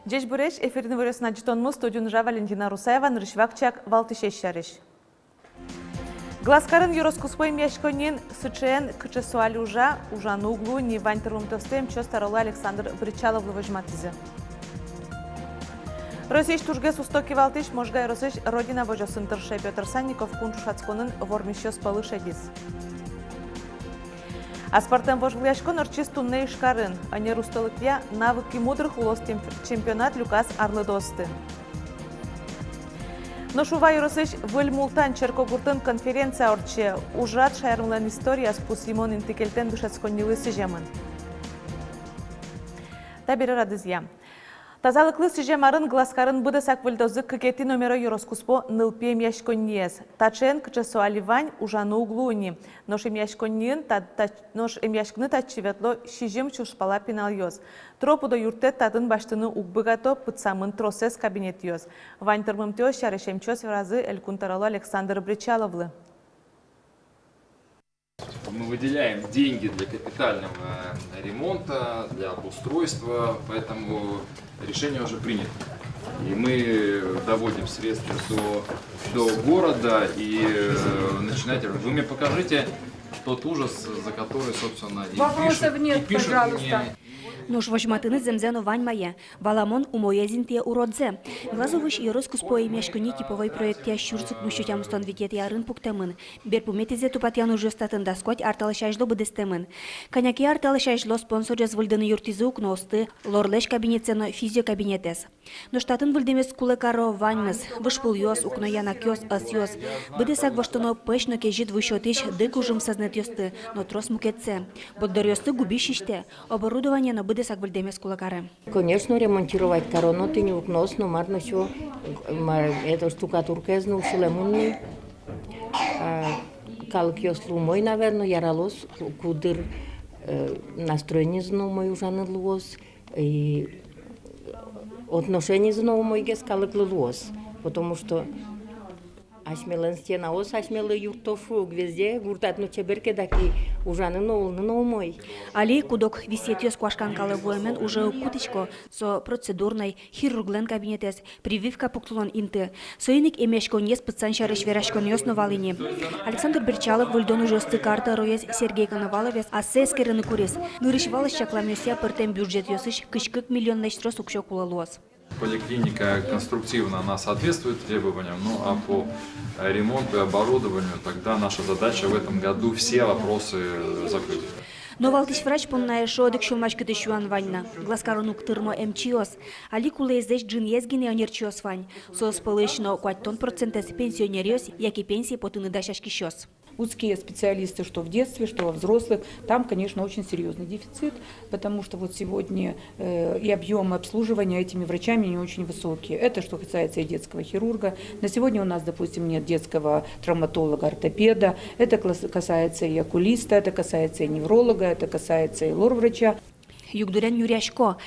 Жеш буреш эфирный выросна житонму студиунжа Валентина Русаева нырышвакчак валтышещарыш. Гласкарын юроскуспой мяшконин сычен кычесуали ужан углу не вантерум тостем чостарала Александр Бричалов лывыжматизы. Росейш тужге сустоки валтыш можгай росейш родина вожосын тырше Петр Санников кунчушацконын вормещё спалы шедис. Аспартен вожгляшкон орчис тунне ишкарын, а не русталыквя навыки мудрых улос чемпионат Люкас Арлыдосты. Но шувай росейш выльмултан черкогуртын конференция орче ужрат шайрмлан история с пусимон интекельтен душацконнилы сижемын. Табири радызья. Тазалыклы сижемарын гласкарын быдасак выльдозы кыкети номера юроскуспо нылпем яшконниес. Тачен кычесу аливань ужану углуни. Нош им яшкны тачиветло шижем чушпала пинальёз. Тропуда юртет татын баштыны угбыгато пыцамын тросес кабинет ёз. Вань тырмымтё шарешемчёс в разы элькунтарало Александр Бричаловлы. Мы выделяем деньги для капитального ремонта, для обустройства, поэтому решение уже принято. И мы доводим средства до города и начинаете. Вы мне покажите тот ужас, за который, собственно, Вопросов нет, пожалуйста. Нож вожматыны земзено вань мае. Валамон умоязинтия уродзе. Глазовыш и роскуспои мешкани типовой проект я щурцик мущутям установить ярын пуктемын. Берпуметизе тупатян уже статын доскоть арталышайжло быдестемын. Коняки арталышайжло спонсорез выльдыны юртизук носты, лорлеш кабинетсено физио кабинетес. Но штатын выльдемес кулекаро ваньмес, вышпул ёс, укно янак ёс, ас ёс. Быдесак воштоно пэшно кежит вышотыш, дык ужым сознет ёсты, но трос мукетце. Боддор ёсты губишиште, оборудование на быдесак выльдемес кулекаре. Конечно, ремонтировать корону ты не укнос, но марно все, это штукатурка из наушилемунни. Калк ёс лумой, наверное, яралос, кудыр настроение зномой ужаны луос, и отношения зномой гес калк луос, потому что ашмелен стена ос, ашмелы юртошу, везде гуртат, ну чеберке даки ужаны новой. Али кудок висетёс куашканкалы воемен уже кутичко со процедурной хирурглен кабинетес прививка пуктулон инты. Соиник эмешко не спецан шарыш верашко нёсно валыни. Александр Бричалов выльдон уже карта роез Сергей Коноваловес ассескерыны курес. Нырышвалыш чакламёся пыртем бюджет ёсыш кышкык миллион нечтро сукшо кулалуос. Поликлиника конструктивно она соответствует требованиям, ну а по ремонту и оборудованию тогда наша задача в этом году все вопросы закрыть. Но валтыш врач помная шодык шумашка тыщуан ваньна. Гласкаронук тырмо МЧОС. Али кулездеш джин езгине онерчиос вань. Сос полышно куатон процентес пенсионериос, яки пенсии потыны дашашки щос. Узкие специалисты, что в детстве, что во взрослых, там, конечно, очень серьезный дефицит, потому что вот сегодня и объемы обслуживания этими врачами не очень высокие. Это что касается и детского хирурга. На сегодня у нас, допустим, нет детского травматолога, ортопеда. Это касается и окулиста, это касается и невролога, это касается и лор-врача. Югдурен Юряшко,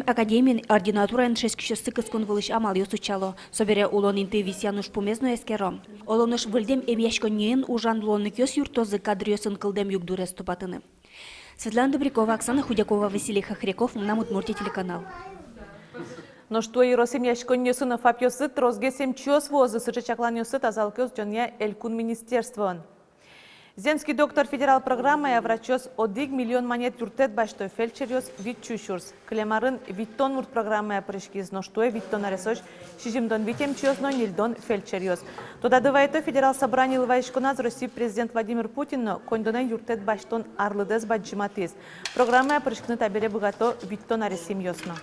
академин ординатурен 6 кишосты кыскон вылыш амал ёсучало. Собере улон инты висянуш помезно эскеро. Олоныш выльдем яшко неен ужан лоннык ёс юртозы кадр ёсын кылдем югдуре ступатыны. Светлана Добрякова, Оксана Худякова, Василий Хохряков, Намутмурти телеканал. Но что и росим яшко нёсына фапьёсы трозгесем чёс возы сычачаклан ёсы тазалкёс жонья элькун министерствон. Земский доктор федерал программы врачос 1 миллион монет юртет баштой фельдшерёс вид чушурс. Клемарын виттон мурт программы прыжкиз, но что виттон аресош шижимдон витем чёс, но нильдон фельдшерёс. Туда дывайто федерал собрание лывайшкуназ России президент Владимир Путин, но кондонен юртет баштон арлыдес баджиматиз. Программы прыжкны табере богато виттон аресим ёсно.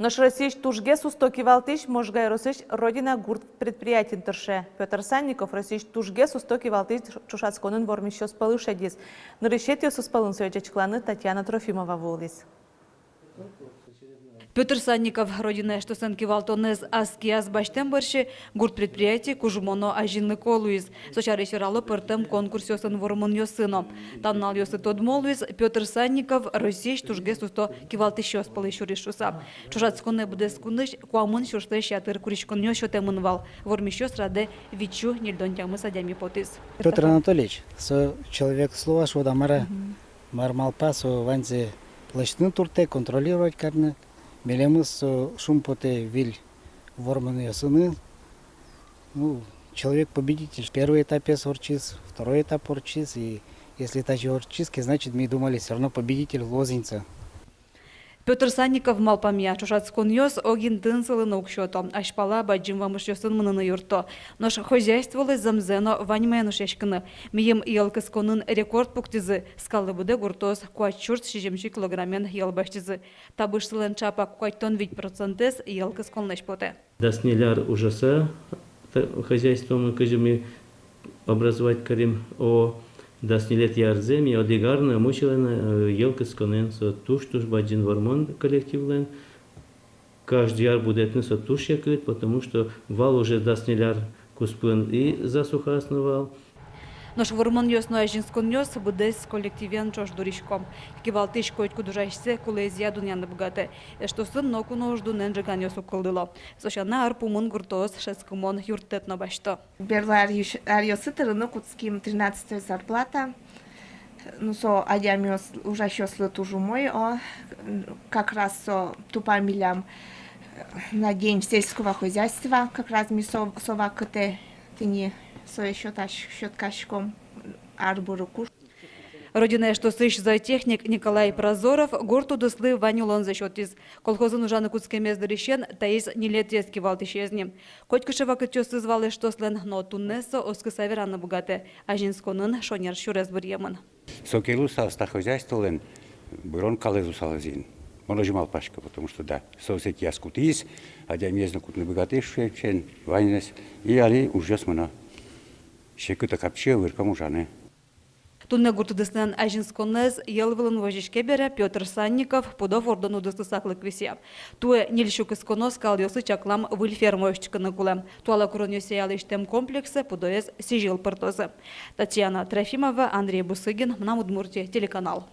Наш Российш тужге сустоки валтыш можгай росыш родина гурт предприятий тырше. Петр Санников Российш тужге сустоки валтыш чушацконын вормещё спалы шедис. Нырышет ёсу спалын сөйчечкланы Татьяна Трофимова волис. Петр Санников, родина что санкивалтонез аскиас баштем барши, гурт предприятий кужумоно ажинны колуиз. Сочары ширало пыртым конкурс ёсын вормон ёсыно. Таннал ёсы тодмолуиз Петр Санников, Российш тужге сусто кивалтыш спалы шуришуса. Чужацконе будескуныш куамын шурштыш ятыр куришкон ёшотемын вал. Вормещё сраде вичу нельдонтямы садями потис. Петр Анатольевич, человек слова, шода мара, мармалпа, ванзе плащны турте, контролировать карны. Мелемыс шумпоте виль ворманы сыны. Ну, человек-победитель. Первый этап орчиз, второй этап орчиз. И если это же орчизки, значит мы думали, все равно победитель лозинца. Петр Санников малпамия чушацкон йос огин дынсылын укшото, ашпала баджим вамыш йосын мыныны юрто. Наш хозяйстволы замзено ваньмайнуш яшкыны. Мием ялкысконын рекорд пуктизы, скалы буде гуртоз куачурт 60 килограммен ялбаштизы. Табышсылын чапа куайтон 5% ялкыскон лешпоте. Даснеляр ужаса хозяйством каждый образовать карим о даснелет ярзем и одигарна мучилена елкысконен со туш баджин вормон коллективлен. Каждый яр будет не со туш якыт, потому что вал уже даснеляр куспын и засуха основал. Наш вормон йос нояжинскон йос будес коллективен чош дуришком. Кивалтыш койку дужайшсе кулезия дуняны бгате. Что сын ноку ножду ненджиган йос укылдыло. Сошана арпумун гуртоз шескумон юртетно башто. Берлар арьосытырыны кутским 13 зарплата. Ну со адямиос ужащос лытужу мой, как раз со тупа милям на день сельского хозяйства, как раз ми сова кыте тени со щеткашком арбуруку. Родина, что сыщ зоотехник Николай Прозоров, гурту дослы Ваню лон за счет из колхозын ужаны куцке мездырищен, таис нелетески валт исчезни. Котькышева кытёс звали что слен, но туннесо оскы саверана богате, а жинсконын шонер шурез бурьемын. Сокелуса остахозяйствовален, бурон калезу салазин. Он ожимал пашка, потому что да, соусеки яскутис, а дямезно кутны богатейшие, чен, вайнес, и али уже смена. Щекыта капче, выркам ужаны. Тунне гурту деснен ажинсконез елвылын вожишке бере Петр Санников подов ордону дысты саклык весе. Туе нильшук исконос кал йосы чаклам выльфермойшчыкыны кулем. Туала курон йосеял иштем комплексы подоез сижил пыртозы. Татьяна Трофимова, Андрей Бусыгин, Мнам Удмуртия, телеканал.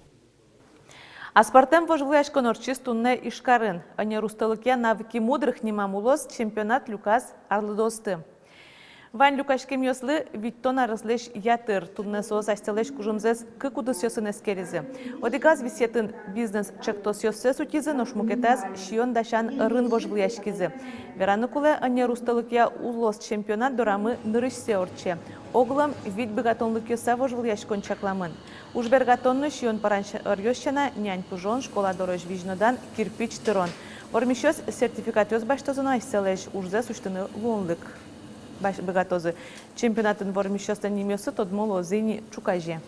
Аспартем вожвуяшкон орчиз тунне ишкарын. Ане русталыке навыки мудрых немамулос чемпионат Люкас Арлыдосты. Вань Люкашкем йослы виттон арыслеш ятыр. Тунне соос астелеш кужумзес кыкудыс йосын эскеризе. Одигаз висетін бизнес чектос йоссес утизы ношмукетаз шион дашан рын вожвуяшкизе. Вераны куле ане русталыке узлос чемпионат дорамы нырышсе орче. Оглам вид богатонлык йоса вожвуяшкон чакламын. Уж бергатонны шион паранш ырьощена нянь пужон школа дорож вижнодан кирпич тырон. Ормишёс сертификат йос баштозын айселеш ужзе суштыны лонлык. Богатозы. Чемпионатын вормишёста немёсы тодмоло зыни чукаже.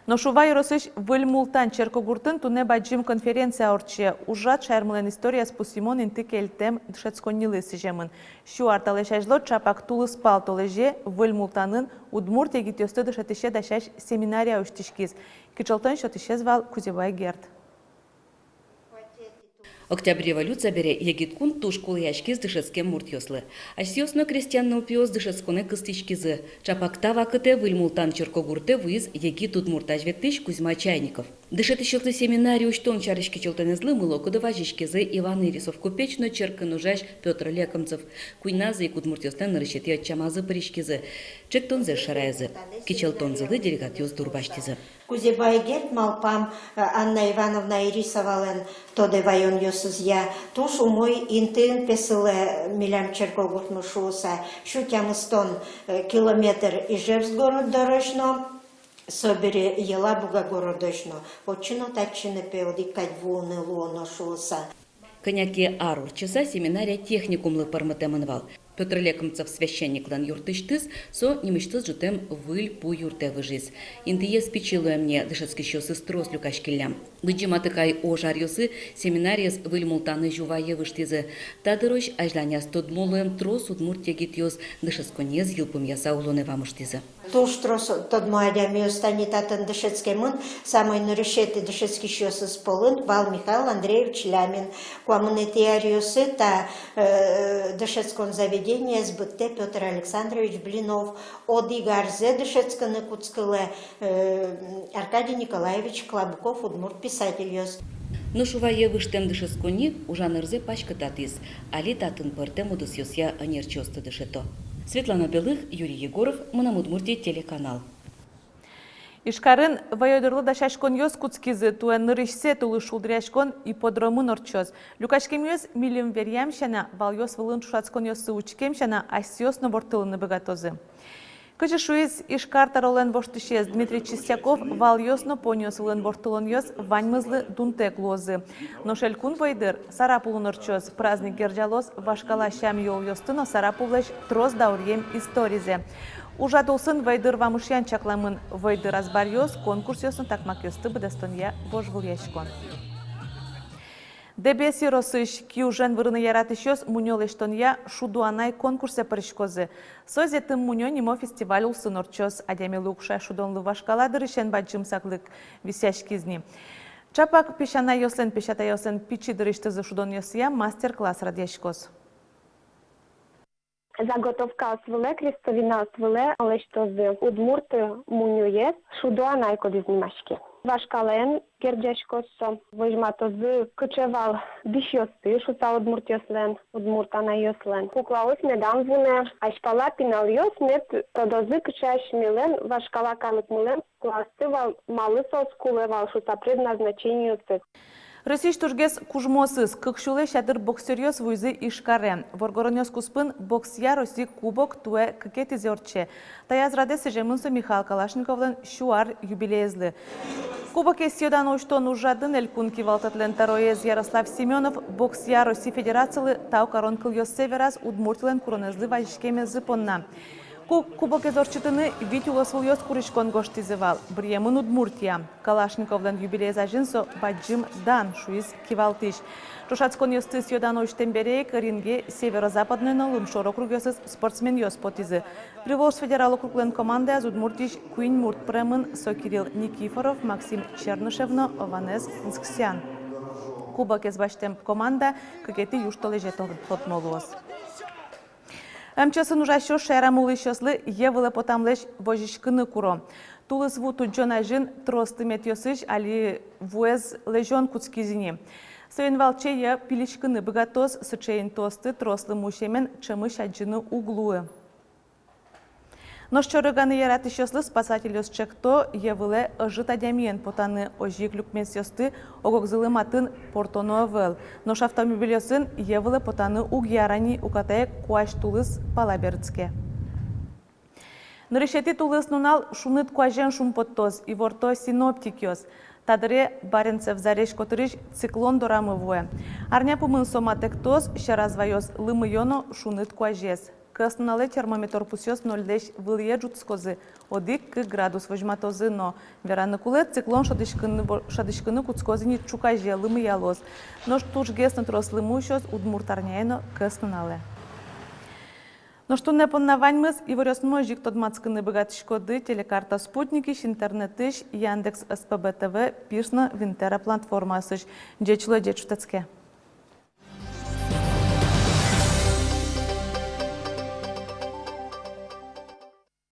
Но шувай росыш выльмултан черкогуртын туне баджим конференция орче. Ужат шайрмылен история с пусимон интык эльтем дшецконнилы сижемын. Шу арталешажло чапак тулыс пал толеже выльмултанын Удмуртия гитёсты дышатыше дашаш семинария уштишкиз. Кичалтын шотыше звал Кузебай Герд. Октябрь революция бере егиткун тушкул яшкиз дышецкем муртьослы. Асиосно крестьянны упиоз дышецконе кыстичкизы. Чапакта вакыте выльмултан черкогурте выз егит удмуртаж вектыш Кузьма Чайников. Дышетыщылты семинарий уштон чарышки челтенезлы мылоку важишкизы Иван Ирисов купечно черкын ужаш Петр Лекомцев. Куйназы и кудмуртьостен нарышети отчамазы паришкизы. Чектонзе шарайзы. Кичелтонзылы делегатиоз дурбаштизы. Кузебай Герд малпам Анна Ивановна Ирисовален тоде вайон йосызя. Тушу мой интын песыле милям черкогурт мушуса. Шутямыстон километр Ижевск город дорожно. Собере Елабуга городочно. Почино тачины пеоди кадьвуны луоно шуса. Коняки арур часа семинария техникумлы парматемынвал. Петр Лекомцев священниклан юртыштыз, со немыштыз жутем выль пу юрте выжиз. Интые спичилуя мне дышецкий щосы строс люкашкилям. Лыджима тыкай ожар йосы семинариес выль мултаны жувае выштизы. Тадырощ ажланяс тодмолуем трос удмуртия гитьоз дышецконез елпум яса улоне вамуштизы. Туш трос тодмоадя миостанитатын дышецкемын, самой нарышеты дышецкий щосы сполын, Вал Михаил Андреевич Лямин. Куамунетиариосы та дышецкон заведение СБТ Петр Александрович Блинов, Одигарзе дышецканы куцкылы Аркадий Николаевич Клабуков, удмурт писатель йос. Но шувае выштем дышескони ужанырзе пачка татис, али татын пыртем удыс йосья анерчосты дышето. Светлана Белых, Юрий Егоров, Мнам Удмуртия, телеканал. Ишкарын вайодырлы да шашкон йоз куцкизы туэн нырышсе тулы шулдряшкон ипподромын орчоз. Люкашкем йоз милим верьям шана вал йоз вылын шуацкон йозсы учкем шана асиосно бортылыны богатозы. Кычы шуиз Ишкар таролен воштышез Дмитрий Чистяков вал йосно поньос вылын бортылын йоз ваньмызлы дунтек лозы. Но шелькун вайдыр сарапулын орчоз праздник герджалоз вашкала шам йол йостыно сарапулыш троз даурьем историзе. Ужатулсын вайдыр вамышян чакламын вайдыр азбарьоз конкурс йосын такмак йосты быдастонья божвыл яшкон. Дебеси росыш киужен вырыны яратышёс мунёлештонья шудуанай конкурсе парышкозы. Созетым мунё нимо фестиваль улсын орчоз адями лукша шудонлы вашкаладыр ишен баджым саклык висяшкизни. Чапак пешана йослен пешата йослен пичи дырыштызы шудон йосия мастер-класс радяшкоз. Заготовка свиле, крестовина свиле, але що з удмурти мунює, шудуанай коди знімашки. Вашкален, герджешкосо, вижмато з кичевал дишйости, шута удмурт йослен, удмуртана йослен. Куклаось недам вуне, аж пала пінал йос, нет тодози кичеш мілен, вашкала камик мілен, кластивал малисо скулевал, шута предназначению цит. Росиш тургес кужмосыз, кыкшуле шадыр боксерьёс вуйзы Ишкаре. Воргоронёс куспын боксия Роси кубок туэ кыкетизе орче. Таязраде сежемынсо Михаил Калашниковлен шуар юбилейзлы. Кубок эсьёдан оштон ужадын элькун кивалтатлен тароез Ярослав Семенов боксия Роси федерациялы тау коронкыл ёс севераз удмуртилен куронезлы вайшкеме зыпонна. Кубок эзорчытыны витюлосвыл йос курышкон гоштизывал. Бриемын Удмуртия. Калашниковлен юбилей зажинсо баджим дан шуиз кивалтыш. Шушацкон йостыс йодан оштемберейк ринге северо-западной налым шорокруг йосыз спортсмен йос потизы. Приволжск федерал округлен команда аз Удмуртиш Куин Мурт премын со Кирилл Никифоров, Максим Чернышевно, Ованес Нсксян. Кубок эзбаштем команда кыкети юштоле жетон фотмолуос. МЧС ужащо шера мулышослы евылы потамлеш вожишкыны куро. Тулыс ву туджона жин тросты метьосыш али вуэз лежон куцкизини. Сөйін валчея пилишкыны богатоз сычейн тосты трослы мушемен чымыш аджины углуы. Ношчорыганы яратышослы спасатель чекто евылы ыжыт адямиен потаны ожик люкмес йосты огокзылы матын портоновел. Нош автомобиль йосын евылы потаны угьярани укатаек куаш тулыс палаберцке. Нырышети тулыс нунал шуныт куажен шумпоттоз и ворто синоптик йос. Тадыре Баренцев зареш котырыш циклон дорамы вуэ. Арня пумын соматектоз шаразвайоз лымы йоно шуныт куажес. Къснале термометр пусьос 0,10 вылье джутскозы, одик к градус вожматозы, но вераны кулет циклон шадышкыны куцкозыни чукаже лымы ялоз. Но штуш геснут рослымущос удмуртарняйно къснале. Но что не поннаваньмыз и вырёсмо жик тодмацкыны богатышкоды, телекарта спутникиш, интернетыш, Яндекс СПБ ТВ, пирсно Винтера платформасыш. Джечло джечутацке.